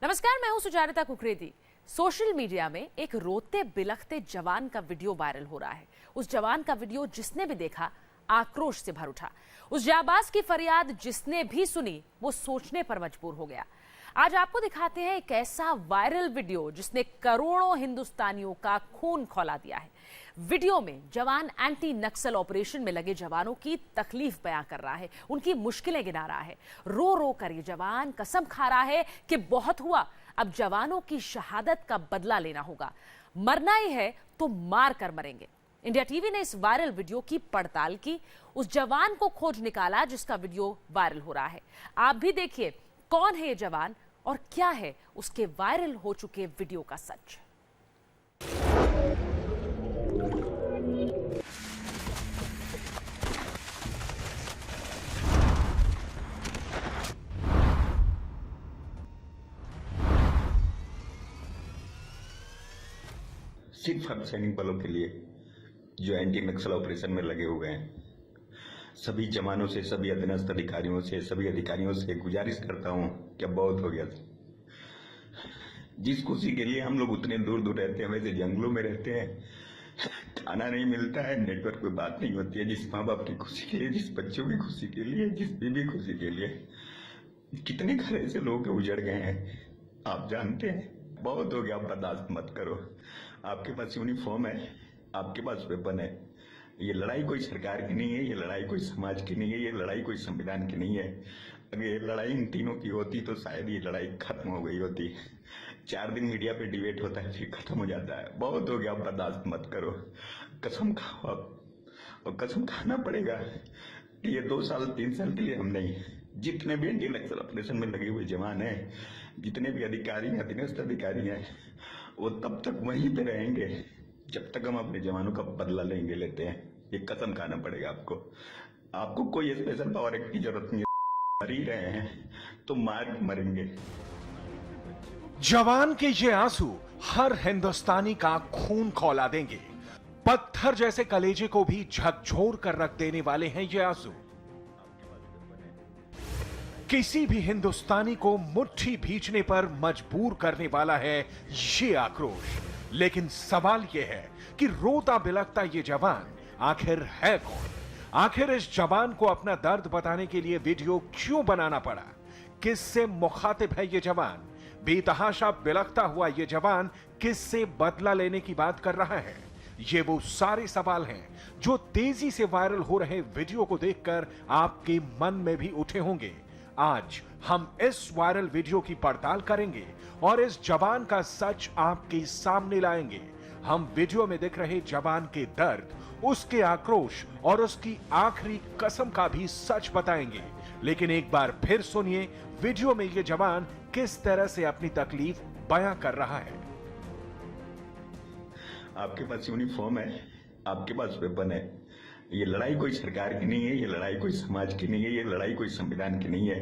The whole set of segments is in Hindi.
नमस्कार, मैं हूं सुजाता कुकरेती। सोशल मीडिया में एक रोते बिलखते जवान का वीडियो वायरल हो रहा है। उस जवान का वीडियो जिसने भी देखा आक्रोश से भर उठा। उस जाबाज की फरियाद जिसने भी सुनी वो सोचने पर मजबूर हो गया। आज आपको दिखाते हैं एक ऐसा वायरल वीडियो जिसने करोड़ों हिंदुस्तानियों का खून खौला दिया है। वीडियो में जवान एंटी नक्सल ऑपरेशन में लगे जवानों की तकलीफ बयां कर रहा है, उनकी मुश्किलें गिना रहा है। रो रो कर ये जवान कसम खा रहा है कि बहुत हुआ, अब जवानों की शहादत का बदला लेना होगा। मरना ही है तो मार कर मरेंगे। इंडिया टीवी ने इस वायरल वीडियो की पड़ताल की, उस जवान को खोज निकाला जिसका वीडियो वायरल हो रहा है। आप भी देखिए कौन है ये जवान और क्या है उसके वायरल हो चुके वीडियो का सच। सिर्फ अर्धसैनिक बलों के लिए जो एंटी नक्सल ऑपरेशन में लगे हुए हैं, सभी जवानों से, सभी अधीनस्थ अधिकारियों से, सभी अधिकारियों से गुजारिश करता हूं कि अब बहुत हो गया। जिस खुशी के लिए हम लोग उतने दूर दूर रहते हैं, वैसे जंगलों में रहते हैं, खाना नहीं मिलता है, नेटवर्क पे बात नहीं होती है। जिस माँ बाप की खुशी के लिए, जिस बच्चों की खुशी के लिए, जिस बीवी खुशी के लिए, कितने घर ऐसे लोग उजड़ गए हैं आप जानते हैं। बहुत हो गया, आप बर्दाश्त मत करो। आपके पास यूनिफॉर्म है, आपके पास वेपन है। ये लड़ाई कोई सरकार की नहीं है, ये लड़ाई कोई समाज की नहीं है, ये लड़ाई कोई संविधान की नहीं है। अगर ये लड़ाई इन तीनों की होती तो शायद ये लड़ाई खत्म हो गई होती। 4 दिन मीडिया पे डिबेट होता है, फिर खत्म हो जाता है। बहुत हो गया, आप बर्दाश्त मत करो। कसम खाओ आप, और कसम खाना पड़ेगा कि ये 2 साल 3 साल के लिए हम नहीं, जितने भी एंटी नक्सल ऑपरेशन में लगे हुए जवान हैं, जितने भी अधिकारी हैं, अधीनस्थ अधिकारी हैं, वो तब तक वहीं पे रहेंगे जब तक हम अपने जवानों का बदला लेते हैं। ये कसम खाना पड़ेगा आपको। आपको कोई स्पेशल पावर एक्ट की जरूरत नहीं है। मर ही रहे हैं तो मार मरेंगे। जवान के ये आंसू हर हिंदुस्तानी का खून खौला देंगे। पत्थर जैसे कलेजे को भी झकझोर कर रख देने वाले हैं ये आंसू। किसी भी हिंदुस्तानी को मुट्ठी भींचने पर मजबूर करने वाला है ये आक्रोश। लेकिन सवाल यह है कि रोता बिलखता ये जवान आखिर है कौन? आखिर इस जवान को अपना दर्द बताने के लिए वीडियो क्यों बनाना पड़ा? किससे मुखातिब है ये जवान? बेतहाशा बिलखता हुआ ये जवान किससे बदला लेने की बात कर रहा है? ये वो सारे सवाल हैं जो तेजी से वायरल हो रहे वीडियो को देखकर आपके मन में भी उठे होंगे। आज हम इस वायरल वीडियो की पड़ताल करेंगे और इस जवान का सच आपके सामने लाएंगे। हम वीडियो में दिख रहे जवान के दर्द, उसके आक्रोश और उसकी आखिरी कसम का भी सच बताएंगे। लेकिन एक बार फिर सुनिए वीडियो में ये जवान किस तरह से अपनी तकलीफ बयां कर रहा है। आपके पास यूनिफॉर्म है, आपके पास वेपन है। ये लड़ाई कोई सरकार की नहीं है, ये लड़ाई कोई समाज की नहीं है, ये लड़ाई कोई संविधान की नहीं है।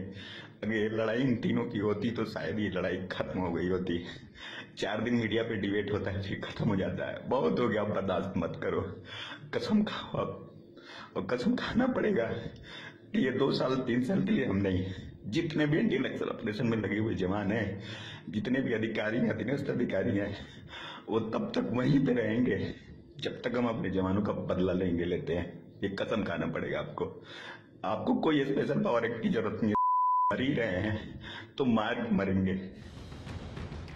अगर ये लड़ाई इन तीनों की होती तो शायद ये लड़ाई खत्म हो गई होती। 4 दिन मीडिया पे डिबेट होता है, फिर खत्म हो जाता है। बहुत हो गया, आप बर्दाश्त मत करो। कसम खाओ आप, और कसम खाना पड़ेगा कि ये 2 साल 3 साल के लिए हम नहीं, जितने भी एंटी नक्सल ऑपरेशन में लगे हुए जवान हैं, जितने भी अधिकारी हैं, अधीनस्थ अधिकारी हैं, वो तब तक वहीं पे रहेंगे जब तक हम अपने जवानों का बदला लेते हैं। ये कसम खाना पड़ेगा आपको। आपको कोई स्पेशल पावर एक्ट की जरूरत नहीं है। मर ही रहे हैं तो मार मरेंगे।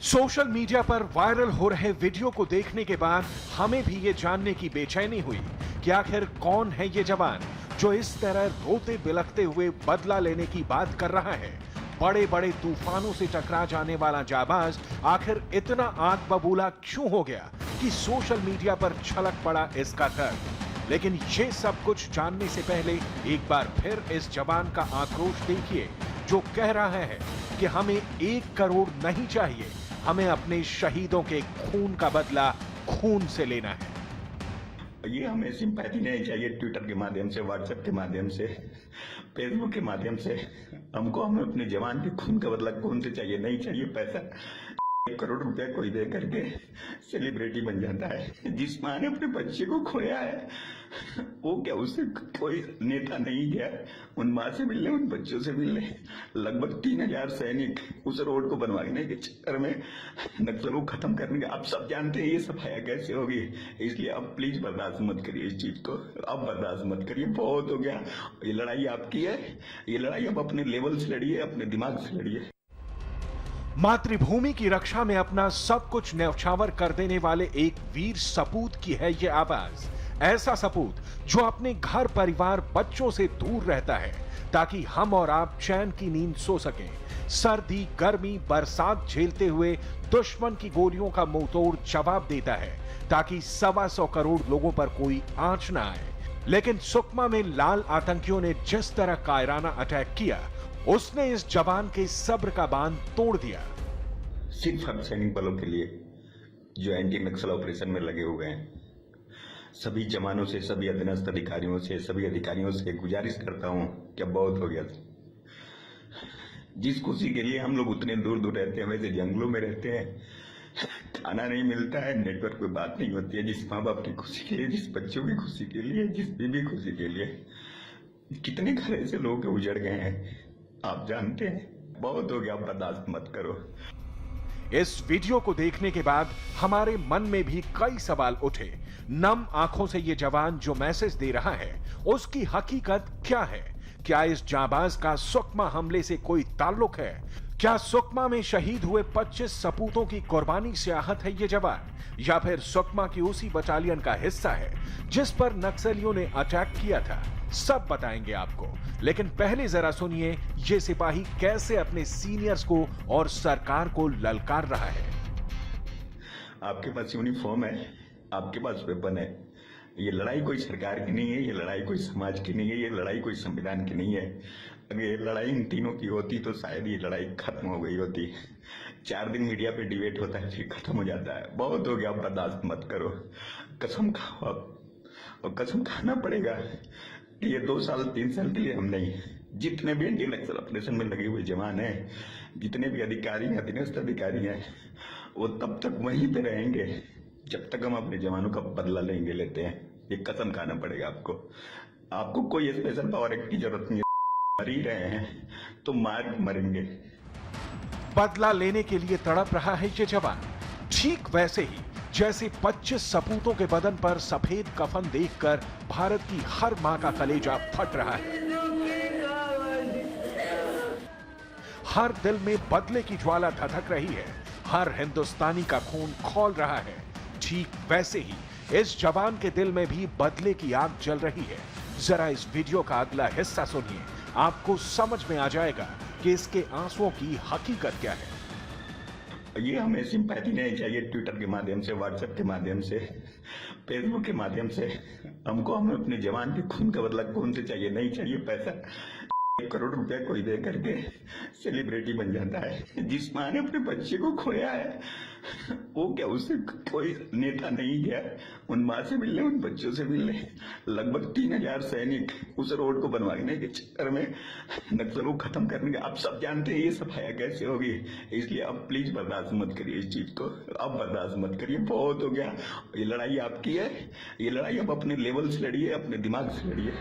सोशल मीडिया पर वायरल हो रहे वीडियो को देखने के बाद हमें भी ये जानने की बेचैनी हुई कि आखिर कौन है ये जवान जो इस तरह रोते बिलखते हुए बदला लेने की बात कर रहा है। बड़े बड़े तूफानों से टकरा जाने वाला जाबाज आखिर इतना आग बबूला क्यों हो गया कि सोशल मीडिया पर छलक पड़ा इसका दर्द। लेकिन ये सब कुछ जानने से पहले एक बार फिर इस जवान का आक्रोश देखिए जो कह रहा है कि हमें 1 करोड़ नहीं चाहिए, हमें अपने शहीदों के खून का बदला खून से लेना है। ये हमें सिंपैथी नहीं चाहिए ट्विटर के माध्यम से, व्हाट्सएप के माध्यम से, फेसबुक के माध्यम से। हमको हमें अपने जवान के खून का बदला खून से चाहिए, नहीं चाहिए पैसा। 1 करोड़ रुपया कोई दे करके सेलिब्रिटी बन जाता है। जिस माँ ने अपने बच्चे को खोया है वो क्या उससे कोई नेता नहीं गया उन माँ से मिलने, उन बच्चों से मिलने। लगभग 3000 सैनिक उस रोड को बनवाने के चक्कर में नक्सल को खत्म करने के, आप सब जानते हैं ये सफाया कैसे होगी। इसलिए आप प्लीज बर्दाश्त मत करिए इस चीज को, आप बर्दाश्त मत करिए, बहुत हो गया। ये लड़ाई आपकी है, ये लड़ाई अब अपने लेवल से लड़िए, अपने दिमाग से लड़िए। मातृभूमि की रक्षा में अपना सब कुछ न्यौछावर कर देने वाले एक वीर सपूत की है ये आवाज। ऐसा सपूत जो अपने घर परिवार बच्चों से दूर रहता है ताकि हम और आप चैन की नींद सो सकें। सर्दी गर्मी बरसात झेलते हुए दुश्मन की गोलियों का मुंहतोड़ जवाब देता है ताकि 125 करोड़ लोगों पर कोई आंच न आए। लेकिन सुकमा में लाल आतंकियों ने जिस तरह कायराना अटैक किया उसने इस जवान के सब्र का बांध तोड़ दिया। सिर्फ अर्धसैनिक बलों के लिए जो एंटी नक्सल ऑपरेशन में लगे हुए हैं, सभी जवानों से, सभी अधीनस्थ अधिकारियों से, सभी अधिकारियों से गुजारिश करता हूं कि अब बहुत हो गया। जिस खुशी के लिए हम लोग उतने दूर दूर रहते हैं, वैसे जंगलों में रहते हैं, खाना नहीं मिलता है, नेटवर्क पे बात नहीं होती है। जिस माँ बाप की खुशी के लिए, जिस बच्चों की खुशी के लिए, जिस बीबी खुशी के लिए, कितने घर ऐसे लोग उजड़ गए हैं आप जानते हैं। बहुत हो गया, बर्दाश्त मत करो। इस वीडियो को देखने के बाद हमारे मन में भी कई सवाल उठे। नम आंखों से ये जवान जो मैसेज दे रहा है उसकी हकीकत क्या है? क्या इस जाबाज का सुकमा हमले से कोई ताल्लुक है? क्या सुकमा में शहीद हुए 25 सपूतों की कुर्बानी से आहत है ये जवान, या फिर सुकमा की उसी बटालियन का हिस्सा है जिस पर नक्सलियों ने अटैक किया था? सब बताएंगे आपको, लेकिन पहले जरा सुनिए ये सिपाही कैसे अपने सीनियर्स को और सरकार को ललकार रहा है। आपके पास यूनिफॉर्म है, आपके पास वेपन है। ये लड़ाई कोई सरकार की नहीं है, ये लड़ाई कोई समाज की नहीं है, ये लड़ाई कोई संविधान की नहीं है। अगर ये लड़ाई इन तीनों की होती तो शायद ये लड़ाई खत्म हो गई होती। 4 दिन मीडिया पे डिबेट होता है फिर खत्म हो जाता है। बहुत हो गया, आप बर्दाश्त मत करो, कसम खाओ आप, और कसम खाना पड़ेगा। ये 2 साल 3 साल के लिए हम नहीं, जितने भी एंटी नक्सल ऑपरेशन में लगे हुए जवान हैं, जितने भी अधिकारी हैं, अधीनस्थ अधिकारी हैं, वो तब तक वहीं पे रहेंगे जब तक हम अपने जवानों का बदला लेते हैं। ये कसम खाना पड़ेगा आपको। आपको कोई स्पेशल पावर एक्ट की जरूरत नहीं है। मर ही रहे हैं तो मार मरेंगे। बदला लेने के लिए तड़प रहा है ये जवान, ठीक वैसे ही जैसे 25 सपूतों के बदन पर सफेद कफन देखकर भारत की हर मां का कलेजा फट रहा है। हर दिल में बदले की ज्वाला धधक रही है, हर हिंदुस्तानी का खून खौल रहा है। ठीक वैसे ही इस जवान के दिल में भी बदले की आग जल रही है। जरा इस वीडियो का अगला हिस्सा सुनिए, आपको समझ में आ जाएगा कि इसके आंसुओं की हकीकत क्या है। ये हमें सिंपैथी नहीं चाहिए ट्विटर के माध्यम से, व्हाट्सएप के माध्यम से, फेसबुक के माध्यम से। हमको हमें अपने जवान के खून का बदला खून से चाहिए, नहीं चाहिए पैसा। 1 करोड़ रुपया कोई दे करके सेलिब्रिटी बन जाता है। जिस माँ ने अपने बच्चे को खोया है वो क्या उससे कोई नेता नहीं गया उन माँ से मिलने, उन बच्चों से मिलने। लगभग 3000 सैनिक उस रोड को बनवाने के चक्कर में नक्सल को खत्म करने के, आप सब जानते हैं ये सफाया कैसे होगी। इसलिए आप प्लीज बर्दाश्त मत करिए इस चीज को, आप बर्दाश्त मत करिए, बहुत हो गया। ये लड़ाई आपकी है, ये लड़ाई अब अपने लेवल से लड़िए, अपने दिमाग से लड़िए।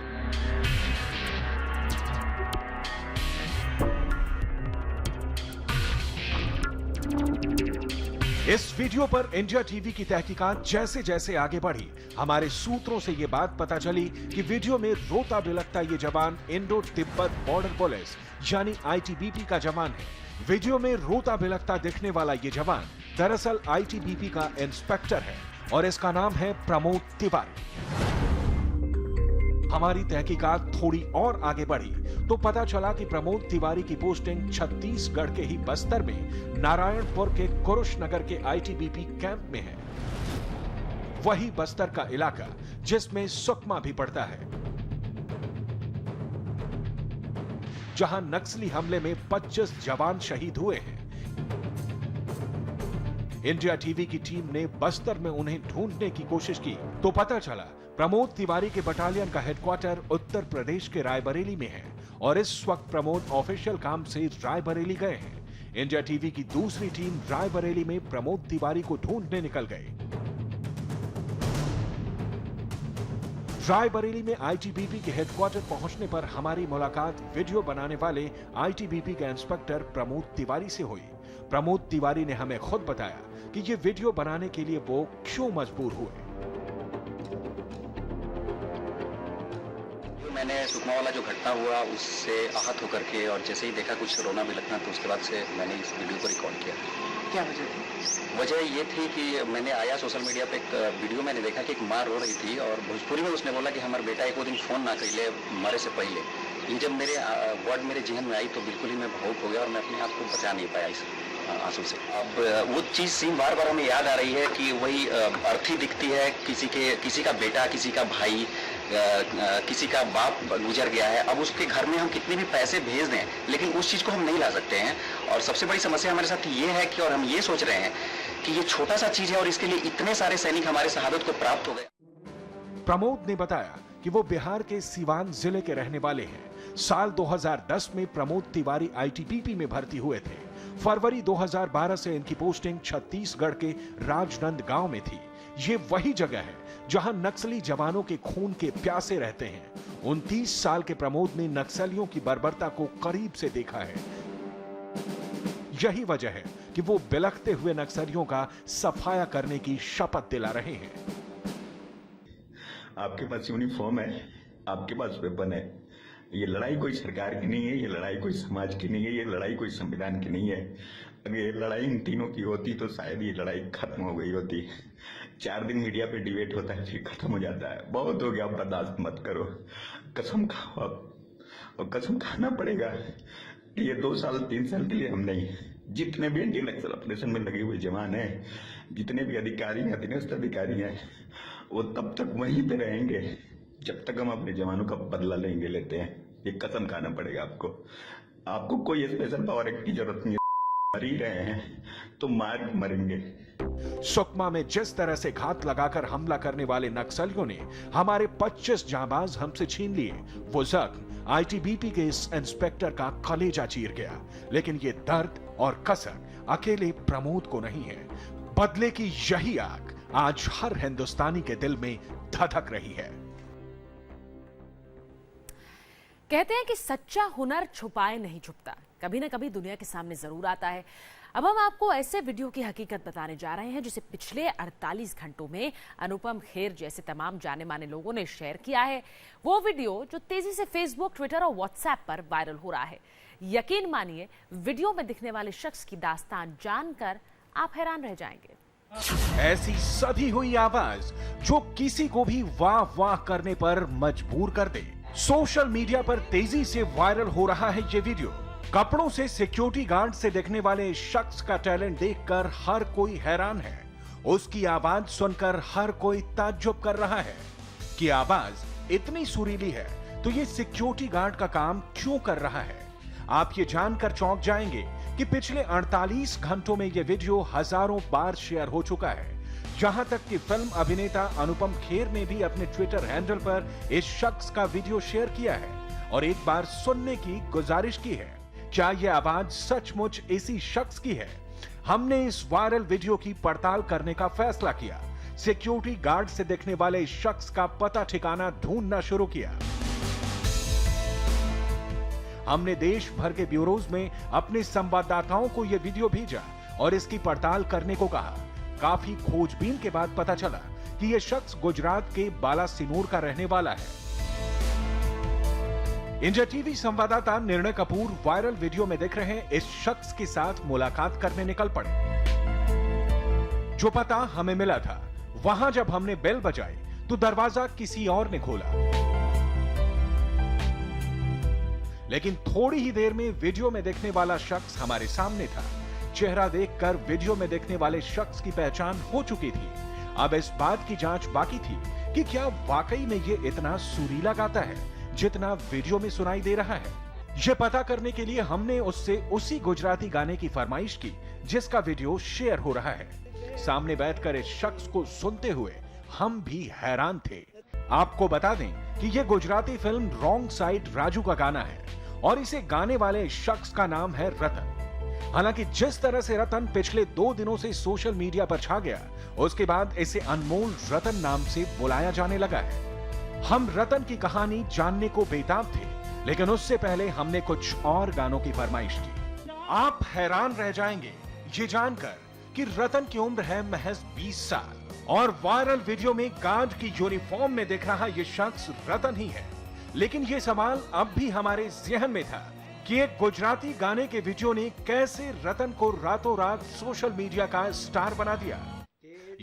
इस वीडियो पर इंडिया टीवी की तहकीकात जैसे जैसे आगे बढ़ी, हमारे सूत्रों से ये बात पता चली कि वीडियो में रोता बिलखता ये जवान इंडो तिब्बत बॉर्डर पुलिस यानी आईटीबीपी का जवान है। वीडियो में रोता बिलखता दिखने वाला ये जवान दरअसल आईटीबीपी का इंस्पेक्टर है और इसका नाम है प्रमोद तिवारी। हमारी तहकीकात थोड़ी और आगे बढ़ी तो पता चला कि प्रमोद तिवारी की पोस्टिंग छत्तीसगढ़ के ही बस्तर में नारायणपुर के कुरुश नगर के आईटीबीपी कैंप में है। वही बस्तर का इलाका जिसमें सुकमा भी पड़ता है, जहां नक्सली हमले में 25 जवान शहीद हुए हैं। इंडिया टीवी की टीम ने बस्तर में उन्हें ढूंढने की कोशिश की तो पता चला प्रमोद तिवारी के बटालियन का हेडक्वार्टर उत्तर प्रदेश के रायबरेली में है और इस वक्त प्रमोद ऑफिशियल काम से रायबरेली गए हैं। इंडिया टीवी की दूसरी टीम रायबरेली में प्रमोद तिवारी को ढूंढने निकल गए। रायबरेली में आईटीबीपी के हेडक्वार्टर पहुंचने पर हमारी मुलाकात वीडियो बनाने वाले आईटीबीपी के इंस्पेक्टर प्रमोद तिवारी से हुई। प्रमोद तिवारी ने हमें खुद बताया कि ये वीडियो बनाने के लिए वो क्यों मजबूर हुए। मैंने सुकमा वाला जो घटना हुआ उससे आहत होकर के और जैसे ही देखा कुछ रोना भी लगना, तो उसके बाद से मैंने इस वीडियो को रिकॉर्ड किया। क्या वजह थी? वजह ये थी कि मैंने आया सोशल मीडिया पे एक वीडियो मैंने देखा कि एक माँ रो रही थी और भोजपुरी में उसने बोला कि हमारा बेटा एक दिन फोन ना कर ले मरे से पहले। ये जब मेरे वर्ड मेरे जहन में आई तो बिल्कुल ही मैं भावुक हो गया और मैं अपने आप को बचा नहीं पाया इस आंसू से। अब वो चीज़ सीन बार बार हमें याद आ रही है कि वही अर्थी दिखती है, किसी का बेटा, किसी का भाई, किसी का बाप गुजर गया है। अब उसके घर में हम कितने भी पैसे भेज दें लेकिन उस चीज़ को हम नहीं ला सकते हैं। और सबसे बड़ी समस्या हमारे साथ ये है कि और हम ये सोच रहे हैं कि ये छोटा सा चीज़ है और इसके लिए इतने सारे सैनिक हमारे शहादत को प्राप्त हो गए। प्रमोद ने बताया कि वो बिहार के सीवान जिले के रहने वाले हैं। साल 2010 में प्रमोद तिवारी आईटीबीपी में भर्ती हुए थे। फरवरी 2012 से इनकी पोस्टिंग छत्तीसगढ़ के राजनंद गांव में थी। ये वही जगह है जहां नक्सली जवानों के खून के प्यासे रहते हैं। 29 साल के प्रमोद ने नक्सलियों की बर्बरता को करीब से देखा है। यही वजह है कि वो बिलखते हुए नक्सलियों का सफाया करने की शपथ दिला रहे हैं। आपके पास यूनिफॉर्म है, आपके पास वेपन है। ये लड़ाई कोई सरकार की नहीं है, ये लड़ाई कोई समाज की नहीं है, ये लड़ाई कोई संविधान की नहीं है। अगर ये लड़ाई इन तीनों की होती तो शायद ये लड़ाई खत्म हो गई होती। 4 दिन मीडिया पे डिबेट होता है फिर खत्म हो जाता है। बहुत हो गया, बर्दाश्त मत करो, कसम खाओ आप। और कसम खाना पड़ेगा कि ये 2 साल 3 साल के लिए हम नहीं, जितने भी एंटी नक्सल ऑपरेशन में लगे हुए जवान हैं, जितने भी अधिकारी हैं, अधीनस्थ अधिकारी हैं, वो तब तक वहीं पे रहेंगे जब तक हम अपने जवानों का बदला लेते हैं। ये कसम खाना पड़ेगा आपको कोई स्पेशल पावर एक्ट की जरूरत नहीं है। मर ही रहे हैं तो मार मरेंगे। सुकमा में जिस तरह से घात लगाकर हमला करने वाले नक्सलियों ने हमारे 25 जांबाज हमसे छीन लिए, वो जख्म आईटीबीपी के इस इंस्पेक्टर का कलेजा चीर गया। लेकिन ये दर्द और कसर अकेले प्रमोद को नहीं है। बदले की यही आग आज हर हिंदुस्तानी के दिल में धधक रही है। कहते हैं कि सच्चा हुनर छुपाए नहीं छुपता, कभी ना कभी दुनिया के सामने जरूर आता है। अब हम आपको ऐसे वीडियो की हकीकत बताने जा रहे हैं जिसे पिछले 48 घंटों में अनुपम खेर जैसे तमाम जाने माने लोगों ने शेयर किया है। वो वीडियो जो तेजी से फेसबुक, ट्विटर और व्हाट्सएप पर वायरल हो रहा है। यकीन मानिए, वीडियो में दिखने वाले शख्स की दास्तान जानकर आप हैरान रह जाएंगे। ऐसी सधी हुई आवाज जो किसी को भी वाह वाह करने पर मजबूर कर दे। सोशल मीडिया पर तेजी से वायरल हो रहा है ये वीडियो। कपड़ों से सिक्योरिटी गार्ड से दिखने वाले इस शख्स का टैलेंट देखकर हर कोई हैरान है। उसकी आवाज सुनकर हर कोई ताज्जुब कर रहा है कि आवाज इतनी सुरीली है तो ये सिक्योरिटी गार्ड का काम क्यों कर रहा है। आप ये जानकर चौंक जाएंगे कि पिछले 48 घंटों में ये वीडियो हजारों बार शेयर हो चुका है। यहां तक कि फिल्म अभिनेता अनुपम खेर ने भी अपने ट्विटर हैंडल पर इस शख्स का वीडियो शेयर किया है और एक बार सुनने की गुजारिश की है। क्या यह आवाज सचमुच इसी शख्स की है? हमने इस वायरल वीडियो की पड़ताल करने का फैसला किया। सिक्योरिटी गार्ड से दिखने वाले इस शख्स का पता ठिकाना ढूंढना शुरू किया। हमने देश भर के ब्यूरोज में अपने संवाददाताओं को यह वीडियो भेजा और इसकी पड़ताल करने को कहा। काफी खोजबीन के बाद पता चला कि यह शख्स गुजरात के बालासिनोर का रहने वाला है। इंडिया टीवी संवाददाता निर्णय कपूर वायरल वीडियो में दिख रहे इस शख्स के साथ मुलाकात करने निकल पड़े। जो पता हमें मिला था, वहां जब हमने बेल बजाई तो दरवाजा किसी और ने खोला। लेकिन थोड़ी ही देर में वीडियो में दिखने वाला शख्स हमारे सामने था। चेहरा देखकर वीडियो में दिखने वाले शख्स की पहचान हो चुकी थी। अब इस बात की जांच बाकी थी कि क्या वाकई में ये इतना सुरीला गाता है जितना वीडियो में सुनाई दे रहा है। यह पता करने के लिए हमने उससे उसी गुजराती गाने की फरमाइश की जिसका वीडियो शेयर हो रहा है। सामने बैठकर इस शख्स को सुनते हुए हम भी हैरान थे। आपको बता दें कि यह Gujarati film wrong side Raju का गाना है और इसे गाने वाले शख्स का नाम है रतन। हालांकि जिस तरह से रतन पिछले 2 दिनों से सोशल मीडिया पर छा गया, उसके बाद इसे अनमोल रतन नाम से बुलाया जाने लगा है। हम रतन की कहानी जानने को बेताब थे, लेकिन उससे पहले हमने कुछ और गानों की फरमाइश की। आप हैरान रह जाएंगे ये जानकर कि रतन की उम्र है महज 20 साल और वायरल वीडियो में गार्ड की यूनिफॉर्म में दिख रहा ये शख्स रतन ही है। लेकिन ये सवाल अब भी हमारे जहन में था कि एक गुजराती गाने के वीडियो ने कैसे रतन को रातों रात सोशल मीडिया का स्टार बना दिया।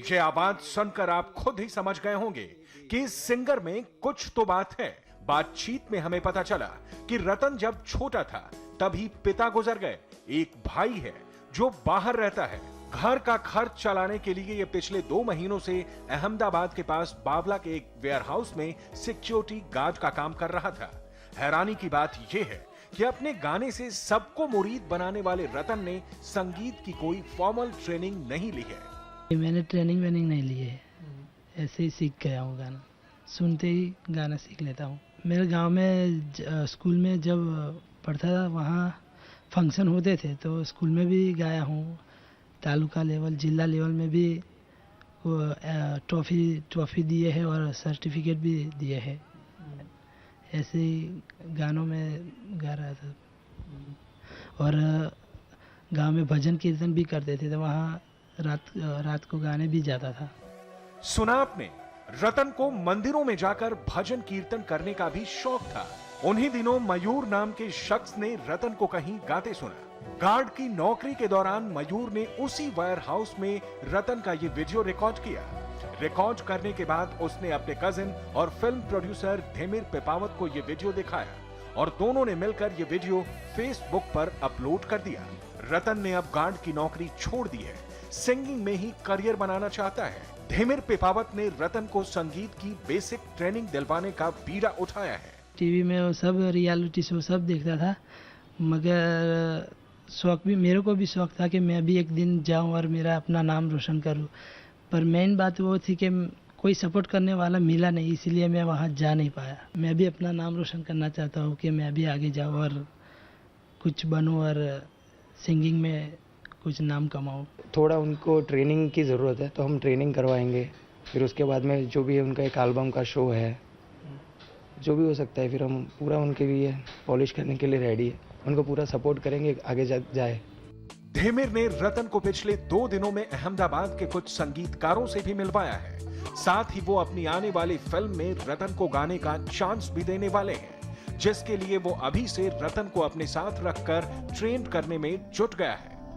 ये आवाज सुनकर आप खुद ही समझ गए होंगे कि इस सिंगर में कुछ तो बात है। बातचीत में हमें पता चला कि रतन जब छोटा था तभी पिता गुजर गए। एक भाई है जो बाहर रहता है। घर का खर्च चलाने के लिए ये पिछले 2 महीनों से अहमदाबाद के पास बावला के एक वेयरहाउस में सिक्योरिटी गार्ड का काम कर रहा था। हैरानी की बात यह है कि अपने गाने से सबको मुरीद बनाने वाले रतन ने संगीत की कोई फॉर्मल ट्रेनिंग नहीं ली है। मैंने ट्रेनिंग नहीं ली है, ऐसे ही सीख गया हूँ गाना। सुनते ही गाना सीख लेता हूँ। मेरे गांव में स्कूल में जब पढ़ता था वहाँ फंक्शन होते थे तो स्कूल में भी गाया हूँ। तालुका लेवल, जिला लेवल में भी ट्रॉफी दिए है और सर्टिफिकेट भी दिए है। ऐसे ही गानों में गा रहा था। और गांव में भजन कीर्तन भी करते थे तो वहाँ रात को गाने भी जाता था। सुना आपने, रतन को मंदिरों में जाकर भजन कीर्तन करने का भी शौक था। उन्हीं दिनों मयूर नाम के शख्स ने रतन को कहीं गाते सुना। गार्ड की नौकरी के दौरान मयूर ने उसी वायर हाउस में रतन का ये वीडियो रिकॉर्ड किया। रिकॉर्ड करने के बाद उसने अपने कजिन और फिल्म प्रोड्यूसर धेमिर पिपावत को ये वीडियो दिखाया और दोनों ने मिलकर ये वीडियो फेसबुक पर अपलोड कर दिया। रतन ने अब गार्ड की नौकरी छोड़ दी है, सिंगिंग में ही करियर बनाना चाहता है। धेमिर पिपावत ने रतन को संगीत की बेसिक ट्रेनिंग दिलवाने का बीड़ा उठाया है। टीवी में वो सब रियलिटी शो सब देखता था, मगर शौक भी मेरे को भी शौक था कि मैं भी एक दिन जाऊं और मेरा अपना नाम रोशन करूं। पर मेन बात वो थी कि कोई सपोर्ट करने वाला मिला नहीं, इसलिए मैं वहां जा नहीं पाया। मैं भी अपना नाम रोशन करना चाहता हूं कि मैं भी आगे जाऊं और कुछ बनूं और सिंगिंग में कुछ नाम कमाऊं। थोड़ा उनको ट्रेनिंग की ज़रूरत है तो हम ट्रेनिंग करवाएंगे। फिर उसके बाद में जो भी उनका एक एल्बम का शो है, जो भी हो सकता है, फिर हम पूरा उनके लिए पॉलिश करने के लिए रेडी है। उनको पूरा सपोर्ट करेंगे, आगे जाए। धेमिर ने रतन को पिछले 2 दिनों में अहमदाबाद के कुछ संगीतकारों से भी मिलवाया है। साथ ही वो अपनी आने वाली फिल्म में रतन को गाने का चांस भी देने वाले हैं, जिसके लिए वो अभी से रतन को अपने साथ रखकर ट्रेन करने में जुट गया है।